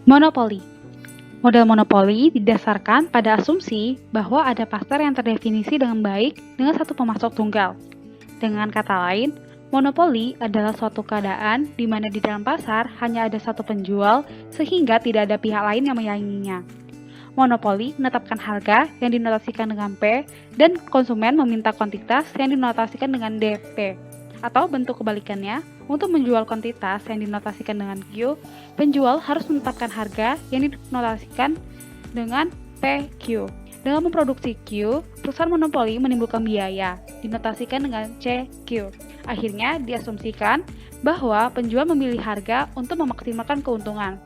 Monopoli. Model monopoli didasarkan pada asumsi bahwa ada pasar yang terdefinisi dengan baik dengan satu pemasok tunggal. Dengan kata lain, monopoli adalah suatu keadaan di mana di dalam pasar hanya ada satu penjual sehingga tidak ada pihak lain yang menyainginya. Monopoli menetapkan harga yang dinotasikan dengan P dan konsumen meminta kuantitas yang dinotasikan dengan DP. Atau bentuk kebalikannya, untuk menjual kuantitas yang dinotasikan dengan Q, penjual harus menetapkan harga yang dinotasikan dengan PQ. Dengan memproduksi Q, perusahaan monopoli menimbulkan biaya, dinotasikan dengan CQ. Akhirnya diasumsikan bahwa penjual memilih harga untuk memaksimalkan keuntungan.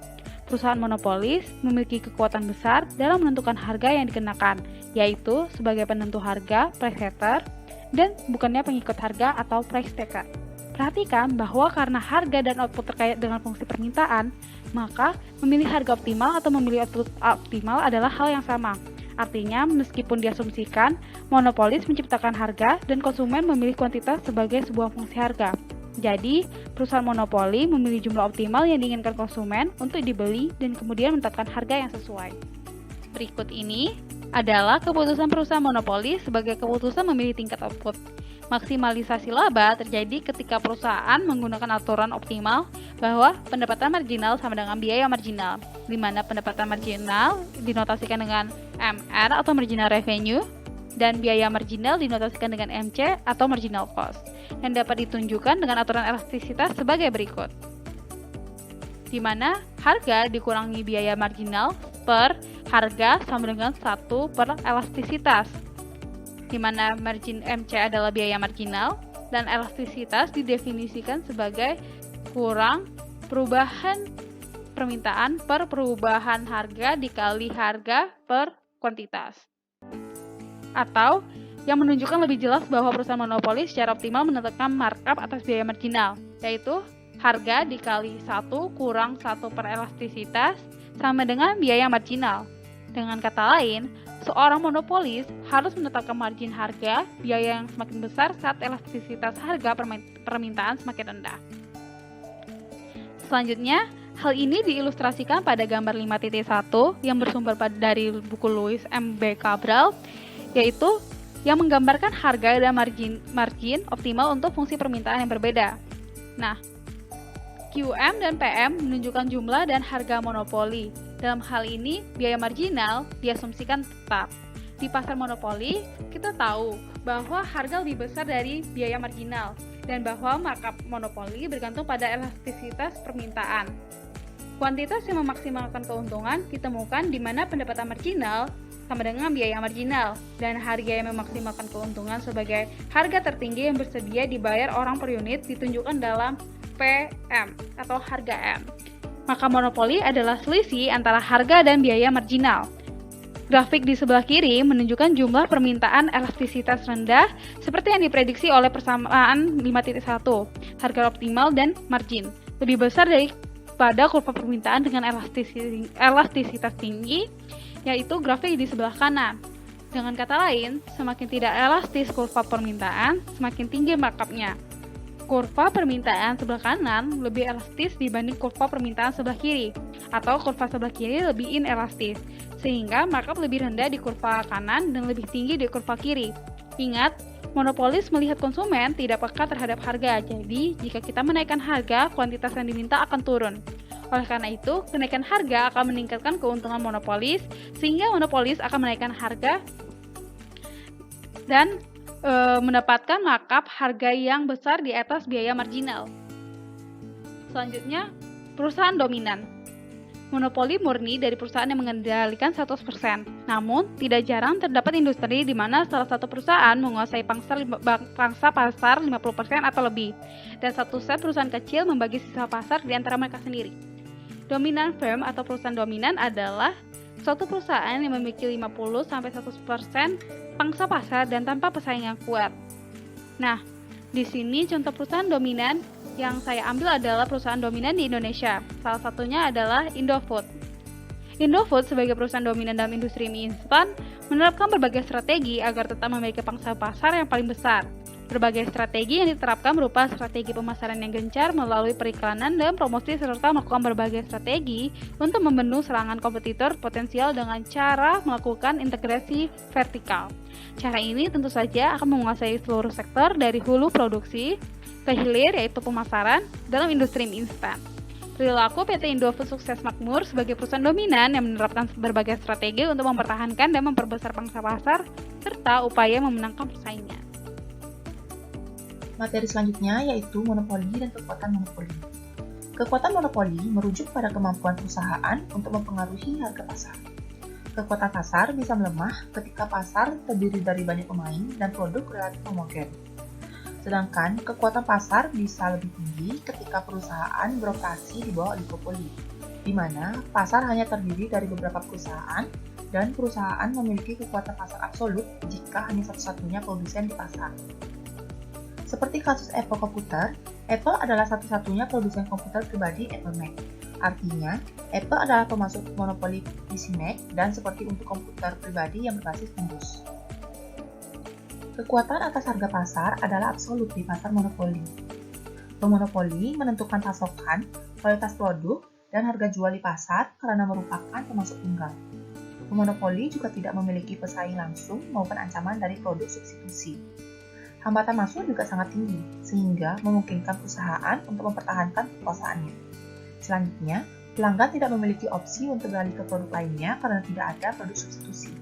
Perusahaan monopolis memiliki kekuatan besar dalam menentukan harga yang dikenakan, yaitu sebagai penentu harga, price setter, dan bukannya pengikut harga atau price taker. Perhatikan bahwa karena harga dan output terkait dengan fungsi permintaan, maka memilih harga optimal atau memilih output optimal adalah hal yang sama. Artinya, meskipun diasumsikan, monopolis menciptakan harga dan konsumen memilih kuantitas sebagai sebuah fungsi harga. Jadi, perusahaan monopoli memilih jumlah optimal yang diinginkan konsumen untuk dibeli dan kemudian menetapkan harga yang sesuai. Berikut ini adalah keputusan perusahaan monopoli sebagai keputusan memilih tingkat output. Maksimalisasi laba terjadi ketika perusahaan menggunakan aturan optimal bahwa pendapatan marginal sama dengan biaya marginal, di mana pendapatan marginal dinotasikan dengan MR atau marginal revenue, dan biaya marginal dinotasikan dengan MC atau marginal cost, yang dapat ditunjukkan dengan aturan elastisitas sebagai berikut. Di mana harga dikurangi biaya marginal per harga sama dengan 1 per elastisitas, di mana margin MC adalah biaya marginal dan elastisitas didefinisikan sebagai kurang perubahan permintaan per perubahan harga dikali harga per kuantitas. Atau yang menunjukkan lebih jelas bahwa perusahaan monopoli secara optimal menetapkan markup atas biaya marginal, yaitu harga dikali 1 kurang 1 per elastisitas sama dengan biaya marginal. Dengan kata lain, seorang monopolis harus menetapkan margin harga biaya yang semakin besar saat elastisitas harga permintaan semakin rendah. Selanjutnya, hal ini diilustrasikan pada gambar 5.1 yang bersumber dari buku Louis M. B. Cabral, yaitu yang menggambarkan harga dan margin optimal untuk fungsi permintaan yang berbeda. Nah, QM dan PM menunjukkan jumlah dan harga monopoli. Dalam hal ini, biaya marginal diasumsikan tetap. Di pasar monopoli, kita tahu bahwa harga lebih besar dari biaya marginal dan bahwa markup monopoli bergantung pada elastisitas permintaan. Kuantitas yang memaksimalkan keuntungan ditemukan di mana pendapatan marginal sama dengan biaya marginal dan harga yang memaksimalkan keuntungan sebagai harga tertinggi yang bersedia dibayar orang per unit ditunjukkan dalam PM atau harga M. Maka monopoli adalah selisih antara harga dan biaya marginal. Grafik di sebelah kiri menunjukkan jumlah permintaan elastisitas rendah seperti yang diprediksi oleh persamaan 5.1, harga optimal dan margin, lebih besar daripada kurva permintaan dengan elastisitas tinggi, yaitu grafik di sebelah kanan. Dengan kata lain, semakin tidak elastis kurva permintaan, semakin tinggi markupnya. Kurva permintaan sebelah kanan lebih elastis dibanding kurva permintaan sebelah kiri, atau kurva sebelah kiri lebih inelastis, sehingga markup lebih rendah di kurva kanan dan lebih tinggi di kurva kiri. Ingat, monopolis melihat konsumen tidak peka terhadap harga, jadi jika kita menaikkan harga, kuantitas yang diminta akan turun. Oleh karena itu, kenaikan harga akan meningkatkan keuntungan monopolis, sehingga monopolis akan menaikkan harga dan mendapatkan markup harga yang besar di atas biaya marginal. Selanjutnya, perusahaan dominan. Monopoli murni dari perusahaan yang mengendalikan 100%. Namun, tidak jarang terdapat industri di mana salah satu perusahaan menguasai pangsa pasar 50% atau lebih, dan satu set perusahaan kecil membagi sisa pasar di antara mereka sendiri. Dominant firm atau perusahaan dominan adalah suatu perusahaan yang memiliki 50-100% pangsa pasar dan tanpa pesaing yang kuat. Nah, di sini contoh perusahaan dominan yang saya ambil adalah perusahaan dominan di Indonesia. Salah satunya adalah Indofood. Indofood sebagai perusahaan dominan dalam industri mie instan menerapkan berbagai strategi agar tetap memiliki pangsa pasar yang paling besar. Berbagai strategi yang diterapkan berupa strategi pemasaran yang gencar melalui periklanan dan promosi serta melakukan berbagai strategi untuk membendung serangan kompetitor potensial dengan cara melakukan integrasi vertikal. Cara ini tentu saja akan menguasai seluruh sektor dari hulu produksi ke hilir yaitu pemasaran dalam industri mie instan. Perilaku PT Indofood sukses makmur sebagai perusahaan dominan yang menerapkan berbagai strategi untuk mempertahankan dan memperbesar pangsa pasar serta upaya memenangkan persaingan. Materi selanjutnya yaitu monopoli dan kekuatan monopoli. Kekuatan monopoli merujuk pada kemampuan perusahaan untuk mempengaruhi harga pasar. Kekuatan pasar bisa melemah ketika pasar terdiri dari banyak pemain dan produk relatif homogen. Sedangkan kekuatan pasar bisa lebih tinggi ketika perusahaan beroperasi di bawah oligopoli, di mana pasar hanya terdiri dari beberapa perusahaan dan perusahaan memiliki kekuatan pasar absolut jika hanya satu-satunya produsen di pasar. Seperti kasus Apple Computer, Apple adalah satu-satunya produsen komputer pribadi Apple Mac. Artinya, Apple adalah pemasok monopoli PC Mac dan seperti untuk komputer pribadi yang berbasis Windows. Kekuatan atas harga pasar adalah absolut di pasar monopoli. Pemonopoli menentukan pasokan, kualitas produk, dan harga jual di pasar karena merupakan pemasok tunggal. Pemonopoli juga tidak memiliki pesaing langsung maupun ancaman dari produk substitusi. Hambatan masuk juga sangat tinggi, sehingga memungkinkan perusahaan untuk mempertahankan kekuasaannya. Selanjutnya, pelanggan tidak memiliki opsi untuk beralih ke produk lainnya karena tidak ada produk substitusi.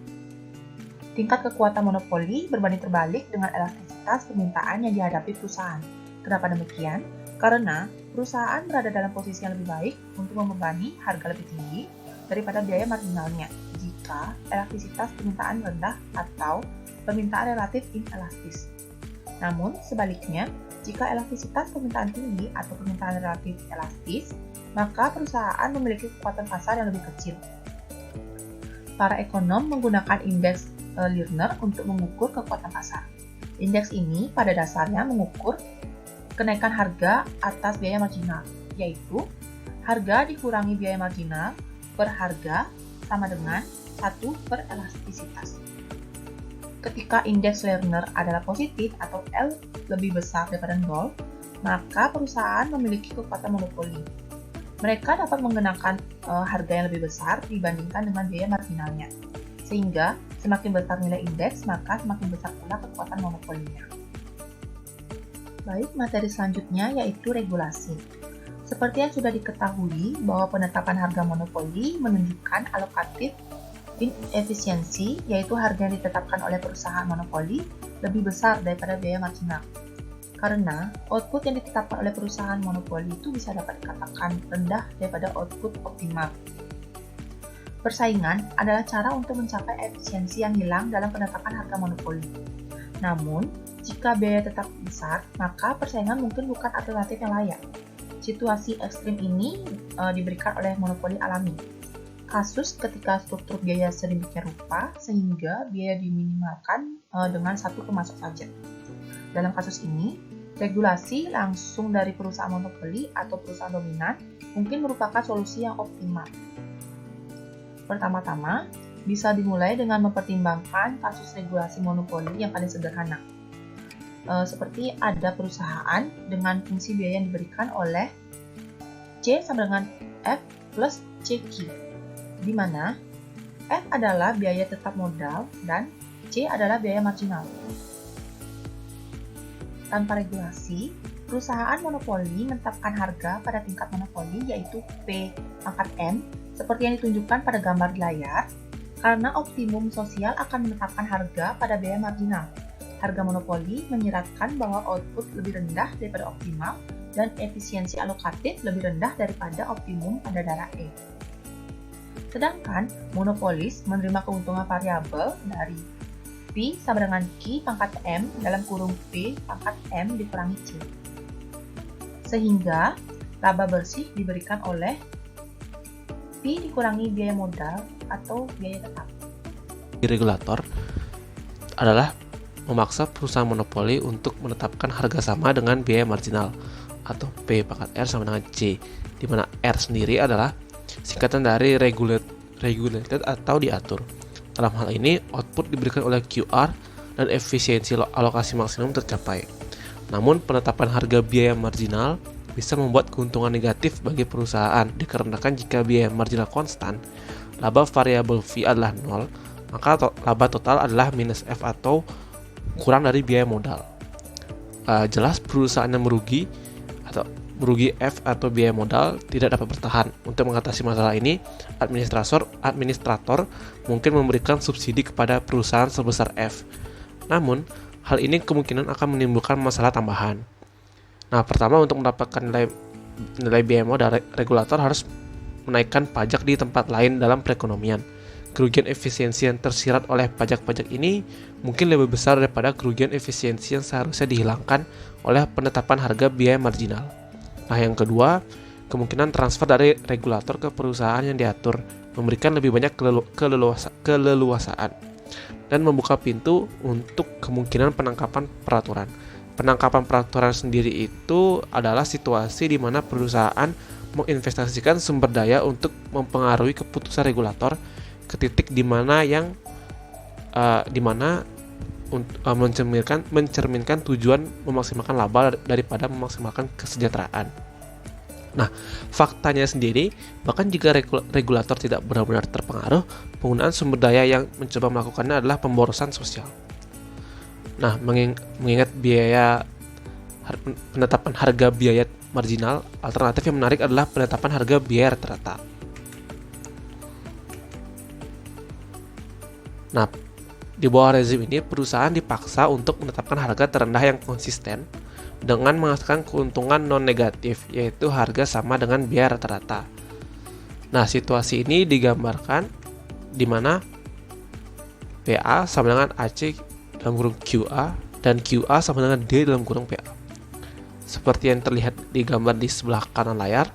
Tingkat kekuatan monopoli berbanding terbalik dengan elastisitas permintaan yang dihadapi perusahaan. Kenapa demikian? Karena perusahaan berada dalam posisi yang lebih baik untuk membebani harga lebih tinggi daripada biaya marginalnya jika elastisitas permintaan rendah atau permintaan relatif inelastis. Namun, sebaliknya, jika elastisitas permintaan tinggi atau permintaan relatif elastis, maka perusahaan memiliki kekuatan pasar yang lebih kecil. Para ekonom menggunakan indeks Lerner untuk mengukur kekuatan pasar. Indeks ini pada dasarnya mengukur kenaikan harga atas biaya marginal, yaitu harga dikurangi biaya marginal per harga sama dengan 1 per elastisitas. Ketika indeks Lerner adalah positif atau L lebih besar daripada 0, maka perusahaan memiliki kekuatan monopoli. Mereka dapat mengenakan harga yang lebih besar dibandingkan dengan biaya marginalnya. Sehingga semakin besar nilai indeks, maka semakin besar pula kekuatan monopolinya. Baik, materi selanjutnya yaitu regulasi. Seperti yang sudah diketahui bahwa penetapan harga monopoli menunjukkan alokatif inefisiensi, yaitu harga yang ditetapkan oleh perusahaan monopoli lebih besar daripada biaya marginal. Karena output yang ditetapkan oleh perusahaan monopoli itu bisa dapat dikatakan rendah daripada output optimal. Persaingan adalah cara untuk mencapai efisiensi yang hilang dalam penetapan harga monopoli. Namun, jika biaya tetap besar, maka persaingan mungkin bukan alternatif yang layak. Situasi ekstrim ini diberikan oleh monopoli alami. Kasus ketika struktur biaya sedemikian rupa sehingga biaya diminimalkan dengan satu pemasok saja. Dalam kasus ini, regulasi langsung dari perusahaan monopoli atau perusahaan dominan mungkin merupakan solusi yang optimal. Pertama-tama, bisa dimulai dengan mempertimbangkan kasus regulasi monopoli yang paling sederhana. Seperti ada perusahaan dengan fungsi biaya yang diberikan oleh C sama dengan F plus CQ, di mana F adalah biaya tetap modal dan C adalah biaya marginal. Tanpa regulasi, perusahaan monopoli menetapkan harga pada tingkat monopoli yaitu P pangkat M seperti yang ditunjukkan pada gambar di layar, karena optimum sosial akan menetapkan harga pada biaya marginal. Harga monopoli menyiratkan bahwa output lebih rendah daripada optimal dan efisiensi alokatif lebih rendah daripada optimum pada darah E. Sedangkan monopolis menerima keuntungan variabel dari P sama dengan Q pangkat M dalam kurung P pangkat M dikurangi C. Sehingga laba bersih diberikan oleh P dikurangi biaya modal atau biaya tetap. Regulator adalah memaksa perusahaan monopoli untuk menetapkan harga sama dengan biaya marginal atau P pangkat R sama dengan C, di mana R sendiri adalah singkatan dari regulated atau diatur. Dalam hal ini, output diberikan oleh QR dan efisiensi alokasi maksimum tercapai. Namun, penetapan harga biaya marginal bisa membuat keuntungan negatif bagi perusahaan dikarenakan jika biaya marginal konstan, laba variabel V adalah 0, maka laba total adalah minus F atau kurang dari biaya modal. Jelas perusahaan yang merugi F atau biaya modal tidak dapat bertahan. Untuk mengatasi masalah ini, administrator mungkin memberikan subsidi kepada perusahaan sebesar F. Namun, hal ini kemungkinan akan menimbulkan masalah tambahan. Nah, pertama, untuk mendapatkan nilai biaya modal, regulator harus menaikkan pajak di tempat lain dalam perekonomian. Kerugian efisiensi yang tersirat oleh pajak-pajak ini mungkin lebih besar daripada kerugian efisiensi yang seharusnya dihilangkan oleh penetapan harga biaya marginal. Nah, yang kedua, kemungkinan transfer dari regulator ke perusahaan yang diatur memberikan lebih banyak keleluasaan dan membuka pintu untuk kemungkinan penangkapan peraturan. Penangkapan peraturan sendiri itu adalah situasi di mana perusahaan menginvestasikan sumber daya untuk mempengaruhi keputusan regulator ke titik di mana mencerminkan tujuan memaksimalkan laba daripada memaksimalkan kesejahteraan. Nah, faktanya sendiri, bahkan jika regulator tidak benar-benar terpengaruh, penggunaan sumber daya yang mencoba melakukannya adalah pemborosan sosial. Nah, mengingat penetapan harga biaya marginal, alternatif yang menarik adalah penetapan harga biaya rata-rata. Nah, di bawah rezim ini, perusahaan dipaksa untuk menetapkan harga terendah yang konsisten dengan menghasilkan keuntungan non-negatif, yaitu harga sama dengan biaya rata-rata. Nah, situasi ini digambarkan di mana PA sama dengan AC dalam kurung QA dan QA sama dengan D dalam kurung PA. Seperti yang terlihat di gambar di sebelah kanan layar.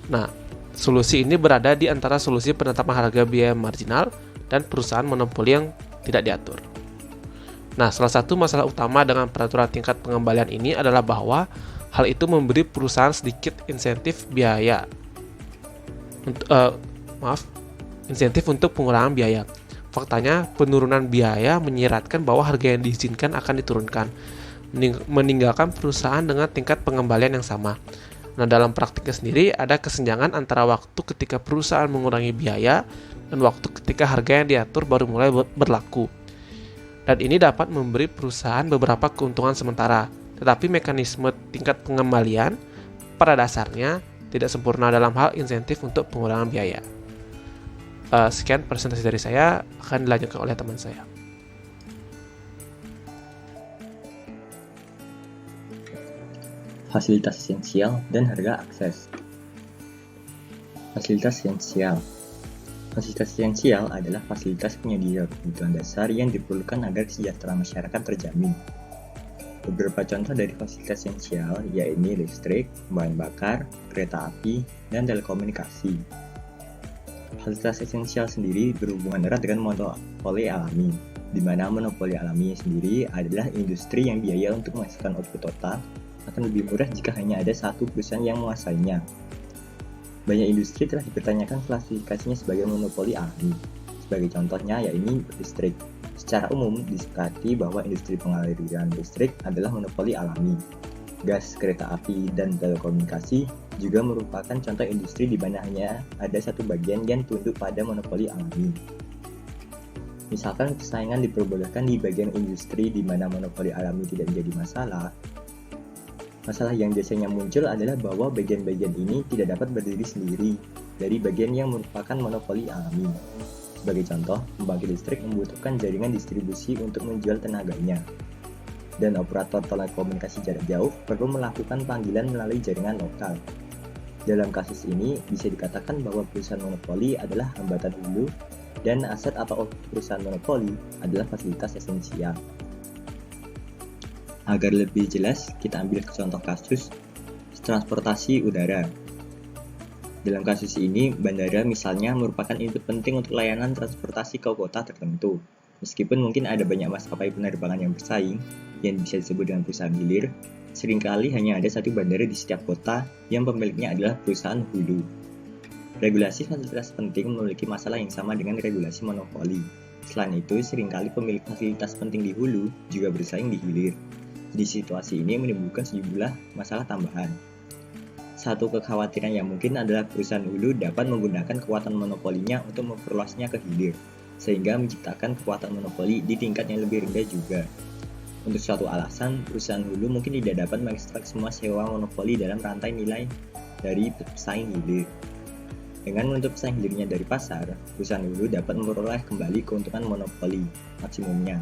Nah, solusi ini berada di antara solusi penetapan harga biaya marginal dan perusahaan monopoli yang tidak diatur. Nah, salah satu masalah utama dengan peraturan tingkat pengembalian ini adalah bahwa hal itu memberi perusahaan sedikit insentif untuk pengurangan biaya. Faktanya, penurunan biaya menyiratkan bahwa harga yang diizinkan akan diturunkan, meninggalkan perusahaan dengan tingkat pengembalian yang sama. Nah, dalam praktiknya sendiri, ada kesenjangan antara waktu ketika perusahaan mengurangi biaya dan waktu ketika harga yang diatur baru mulai berlaku. Dan ini dapat memberi perusahaan beberapa keuntungan sementara, tetapi mekanisme tingkat pengembalian pada dasarnya tidak sempurna dalam hal insentif untuk pengurangan biaya. Sekian presentasi dari saya, akan dilanjutkan oleh teman saya. Fasilitas esensial dan harga akses. Fasilitas esensial. Fasilitas esensial adalah fasilitas penyedia kebutuhan dasar yang diperlukan agar kesejahteraan masyarakat terjamin. Beberapa contoh dari fasilitas esensial yaitu listrik, bahan bakar, kereta api, dan telekomunikasi. Fasilitas esensial sendiri berhubungan erat dengan monopoli alami, di mana monopoli alami sendiri adalah industri yang biaya untuk menghasilkan output total akan lebih murah jika hanya ada satu perusahaan yang menguasainya. Banyak industri telah dipertanyakan klasifikasinya sebagai monopoli alami. Sebagai contohnya yaitu listrik. Secara umum disepakati bahwa industri pengaliran listrik adalah monopoli alami. Gas, kereta api, dan telekomunikasi juga merupakan contoh industri di mana hanya ada satu bagian yang tunduk pada monopoli alami. Misalkan persaingan diperbolehkan di bagian industri di mana monopoli alami tidak menjadi masalah. Masalah yang biasanya muncul adalah bahwa bagian-bagian ini tidak dapat berdiri sendiri dari bagian yang merupakan monopoli alami. Sebagai contoh, pembangkit listrik membutuhkan jaringan distribusi untuk menjual tenaganya. Dan operator telekomunikasi jarak jauh perlu melakukan panggilan melalui jaringan lokal. Dalam kasus ini, bisa dikatakan bahwa perusahaan monopoli adalah hambatan hulu dan aset atau perusahaan monopoli adalah fasilitas esensial. Agar lebih jelas, kita ambil contoh kasus transportasi udara. Dalam kasus ini, bandara misalnya merupakan input penting untuk layanan transportasi ke kota tertentu. Meskipun mungkin ada banyak maskapai penerbangan yang bersaing, yang bisa disebut dengan perusahaan hilir, seringkali hanya ada satu bandara di setiap kota yang pemiliknya adalah perusahaan hulu. Regulasi fasilitas penting memiliki masalah yang sama dengan regulasi monopoli. Selain itu, seringkali pemilik fasilitas penting di hulu juga bersaing di hilir. Di situasi ini menimbulkan sejumlah masalah tambahan. Satu kekhawatiran yang mungkin adalah perusahaan hulu dapat menggunakan kekuatan monopolinya untuk memperluasnya ke hilir, sehingga menciptakan kekuatan monopoli di tingkat yang lebih rendah juga. Untuk suatu alasan, perusahaan hulu mungkin tidak dapat mengekstrak semua sewa monopoli dalam rantai nilai dari pesaing hilir. Dengan menutup pesaing hilirnya dari pasar, perusahaan hulu dapat memperoleh kembali keuntungan monopoli maksimumnya.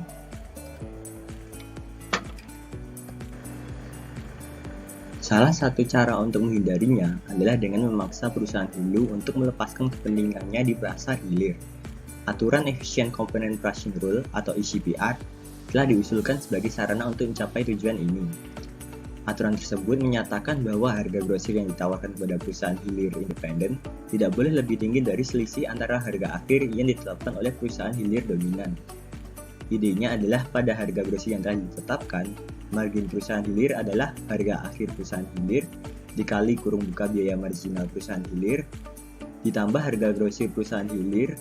Salah satu cara untuk menghindarinya adalah dengan memaksa perusahaan hulu untuk melepaskan kepentingannya di pasar hilir. Aturan Efficient Component Pricing Rule atau ECPR telah diusulkan sebagai sarana untuk mencapai tujuan ini. Aturan tersebut menyatakan bahwa harga grosir yang ditawarkan kepada perusahaan hilir independen tidak boleh lebih tinggi dari selisih antara harga akhir yang ditetapkan oleh perusahaan hilir dominan. Idenya adalah pada harga grosir yang telah ditetapkan, margin perusahaan hilir adalah harga akhir perusahaan hilir dikali kurung buka biaya marginal perusahaan hilir ditambah harga grosir perusahaan hilir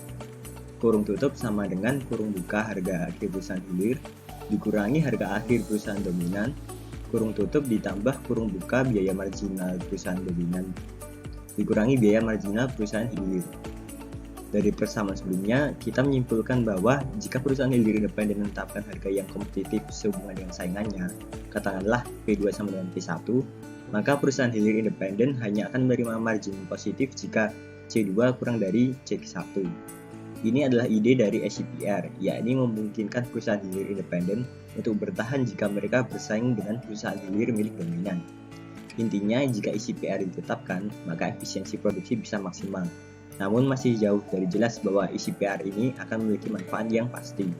kurung tutup sama dengan kurung buka harga akhir perusahaan hilir dikurangi harga akhir perusahaan dominan kurung tutup ditambah kurung buka biaya marginal perusahaan dominan dikurangi biaya marginal perusahaan hilir. Dari persamaan sebelumnya, kita menyimpulkan bahwa jika perusahaan hilir independen menetapkan harga yang kompetitif sehubungan dengan saingannya, katakanlah P2 sama dengan P1, maka perusahaan hilir independen hanya akan menerima margin positif jika C2 kurang dari C1. Ini adalah ide dari ECPR, yakni memungkinkan perusahaan hilir independen untuk bertahan jika mereka bersaing dengan perusahaan hilir milik dominan. Intinya, jika ECPR ditetapkan, maka efisiensi produksi bisa maksimal. Namun masih jauh dari jelas bahwa ECPR ini akan memiliki manfaat yang pasti.